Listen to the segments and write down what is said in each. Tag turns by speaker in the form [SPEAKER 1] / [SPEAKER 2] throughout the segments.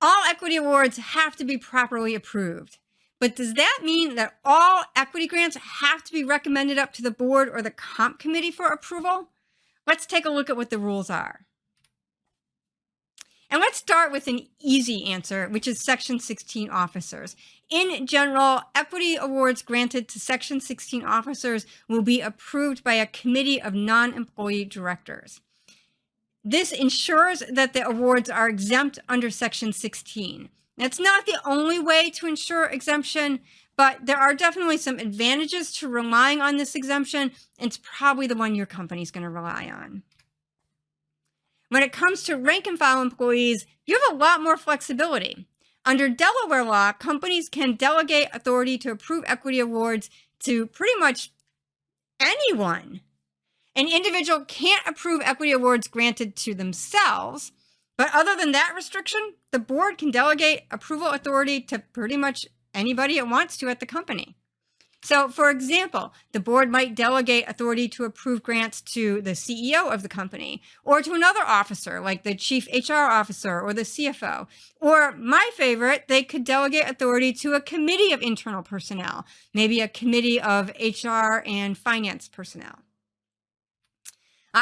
[SPEAKER 1] All equity awards have to be properly approved. But does that mean that all equity grants have to be recommended up to the board or the comp committee for approval? Let's take a look at what the rules are. And let's start with an easy answer, which is Section 16 officers. In general, equity awards granted to Section 16 officers will be approved by a committee of non-employee directors. This ensures that the awards are exempt under Section 16. That's not the only way to ensure exemption, but there are definitely some advantages to relying on this exemption, and it's probably the one your company's going to rely on. When it comes to rank and file employees, you have a lot more flexibility. Under Delaware law, companies can delegate authority to approve equity awards to pretty much anyone. An individual can't approve equity awards granted to themselves, but other than that restriction, the board can delegate approval authority to pretty much anybody it wants to at the company. So, for example, the board might delegate authority to approve grants to the CEO of the company or to another officer like the chief HR officer or the CFO. Or my favorite, they could delegate authority to a committee of internal personnel, maybe a committee of HR and finance personnel.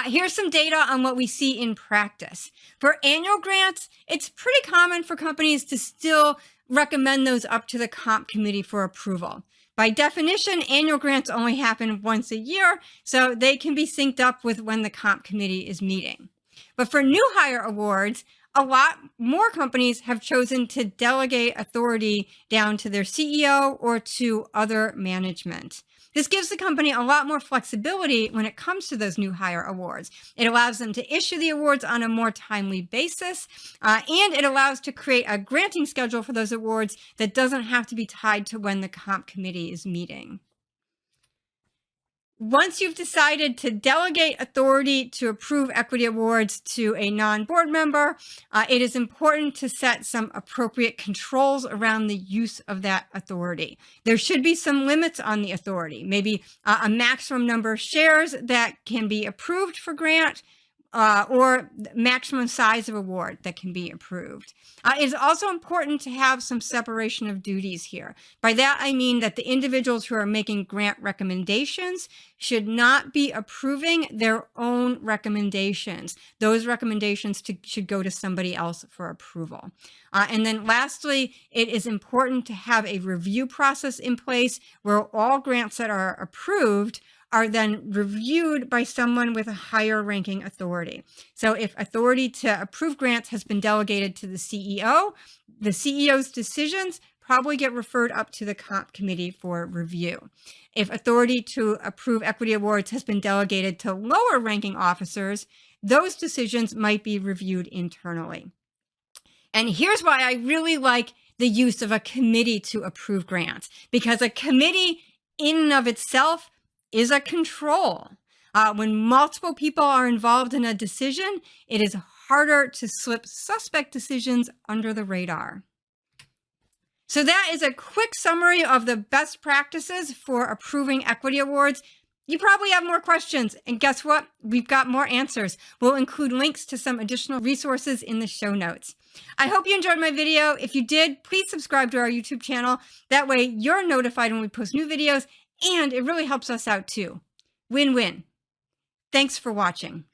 [SPEAKER 1] Here's some data on what we see in practice. For annual grants, it's pretty common for companies to still recommend those up to the comp committee for approval. By definition, annual grants only happen once a year, so they can be synced up with when the comp committee is meeting. But for new hire awards, a lot more companies have chosen to delegate authority down to their CEO or to other management. This gives the company a lot more flexibility when it comes to those new hire awards. It allows them to issue the awards on a more timely basis, and it allows to create a granting schedule for those awards that doesn't have to be tied to when the comp committee is meeting. Once you've decided to delegate authority to approve equity awards to a non-board member, it is important to set some appropriate controls around the use of that authority. There should be some limits on the authority, maybe a maximum number of shares that can be approved for grant, or maximum size of award that can be approved. It is also important to have some separation of duties here. By that, I mean that the individuals who are making grant recommendations should not be approving their own recommendations. Those recommendations should go to somebody else for approval. And then lastly, it is important to have a review process in place where all grants that are approved are then reviewed by someone with a higher ranking authority. So if authority to approve grants has been delegated to the CEO's decisions probably get referred up to the comp committee for review. If authority to approve equity awards has been delegated to lower ranking officers, those decisions might be reviewed internally. And here's why I really like the use of a committee to approve grants, because a committee in and of itself is a control. When multiple people are involved in a decision, it is harder to slip suspect decisions under the radar. So that is a quick summary of the best practices for approving equity awards. You probably have more questions, and guess what? We've got more answers. We'll include links to some additional resources in the show notes. I hope you enjoyed my video. If you did, please subscribe to our YouTube channel. That way you're notified when we post new videos, and it really helps us out too. Win-win. Thanks for watching.